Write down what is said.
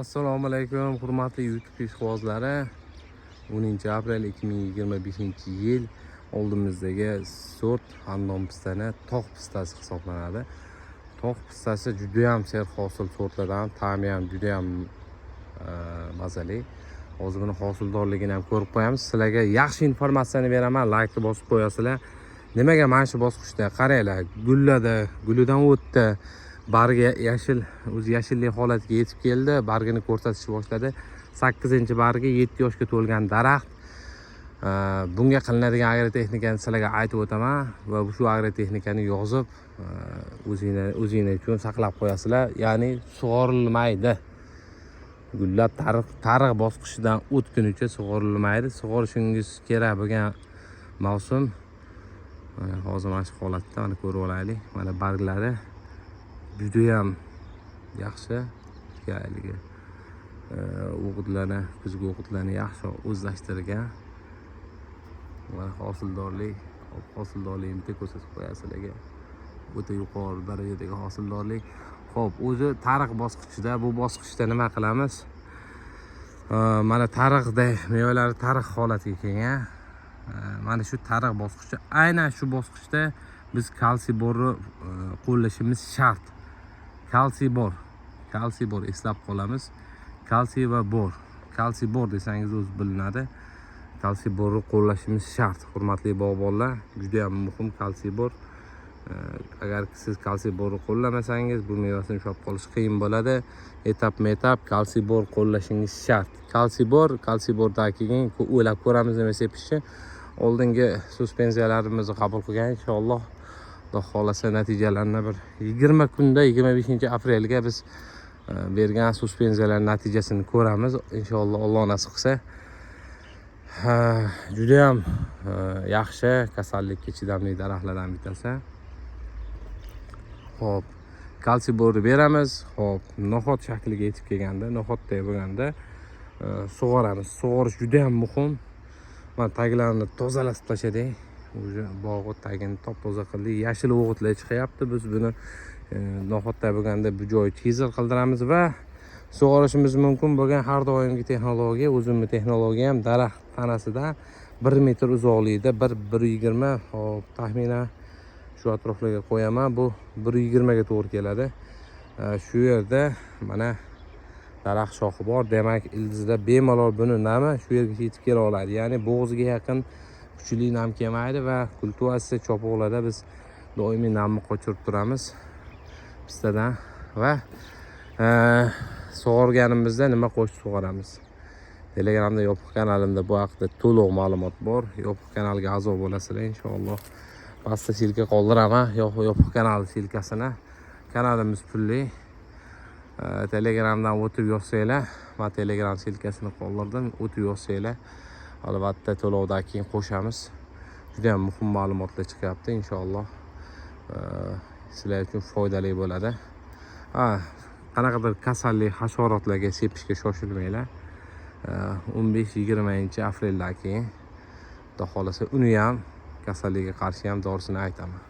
Assalomu alaykum hurmatli YouTube ishqibozlari. 10 aprel 2025-yil oldimizdagi sort Handon pistani tog' pistasi hisoblanadi. Tog' pistasi juda ham serhosil sortlardan, ta'mi ham juda ham mazali. Hozir buni hosildorligini ham ko'rib qo'yamiz. Sizlarga yaxshi informatsiyani beraman, like bosib qo'yasizlar. Nimaga mana shu bosqichda qaranglar, gulladi, gulidan o'tdi. Bargi yashillik holatiga yetib keldi, bargini ko'rsatishni boshladi. 8-bargi 7 yoshga to'lgan daraxt. Bunga qilinadigan agrotexnikani sizlarga aytib o'taman va shu agrotexnikani yozib o'zinglar uchun saqlab qo'yasizlar. Ya'ni sug'orilmaydi. Gullab tariq bosqichidan o'tgunicha sug'orilmaydi. Sug'orishingiz kerak bo'lgan mavsum hozir mana shu holatda mana ko'rib olaylik. Mana barglari juda ham yaxshi, haligi o'g'itlarni, kuzgi o'g'itlarni yaxshi o'zlashtirgan. Mana hosildorlikni ko'rsatib qo'yasizlarga. O'ta yuqori darajadagi hosildorlik. Xo'p, o'zi tariq bosqichida, bu bosqichda nima qilamiz? Mana tariqda mevalari tariq holatiga kelgan. Mana shu tariq bosqichi, aynan shu bosqichda biz kalsiy borni qo'llashimiz shart. Kalsiy bor eslab qolamiz. Kalsiy va bor. Kalsiy bor desangiz o'zi bilinadi. Kalsiy borni qo'llashimiz shart. Hurmatli bog'bonlar, juda ham muhim kalsiy bor. Agar siz kalsiy borni qo'llamasangiz, bu mevasini ushlab qolish qiyin bo'ladi. Etap-etap kalsiy bor qo'llashingiz shart. Kalsiy bordan keyin o'ylab ko'ramiz nima sepishi. Oldingi suspenziyalarimizni qabul qilgan inshaalloh. Xudo xolasa natijalarni bir 20 kunda 25-aprelga biz bergan suspenziyalar natijasini ko'ramiz inshaalloh, Alloh nasib qilsa. Juda ham yaxshi kasallikka chidamli daraxtlardan bittasi. Xo'p, kalsiy borni beramiz. Xo'p, no'xat shakliga yetib kelganda, no'xatday bo'lganda sug'oramiz. Sug'orish juda ham muhim. Mana taglarini tozalatib tashladik. O'zi bog'i tagini top-toza qildik. Yashil o'g'itlar chiqyapti. Biz buni no'xatday bo'lganda bu joyi tezer qildiramiz va sug'orishimiz mumkin bo'lgan har doimgi texnologiya, o'zimni texnologiya ham daraxt tanasidan 1 metr uzoqlikda 1.20, hop, taxminan shu atroflarga qo'yaman. Bu 1.20 ga to'g'ri keladi. Shu yerda mana daraxt shoxi bor. Demak, ildizda bemalol buni nami shu yerga yetib kela oladi. Ya'ni bo'g'ziga yaqin kuchli nam kelmaydi va kultivatsiya chopuqlarda biz doimiy namni qochirib turamiz pistadan va sug'organimizda nima qo'shib sug'oramiz. Telegramda yopiq kanalimda bu haqida to'liq ma'lumot bor. Yopiq kanalga a'zo bo'lasizlar inshaalloh. Pastda silka qoldiraman, yopiq kanal silkasini. Kanalimiz pulli. Telegramdan o'tib yozsanglar, men Telegram silkasini qoldirdim, o'tib yozsanglar, albatta to'lovdan keyin qo'shamiz. Juda ham muhim ma'lumotlar chiqyapti inshaalloh. Sizlar uchun foydali bo'ladi. Qanaqadir kasallik, hasharotlarga sepishga shoshilmanglar. 15-20-apreldan keyin xudo xolasa uni ham kasallikka qarshi ham dorisini aytaman.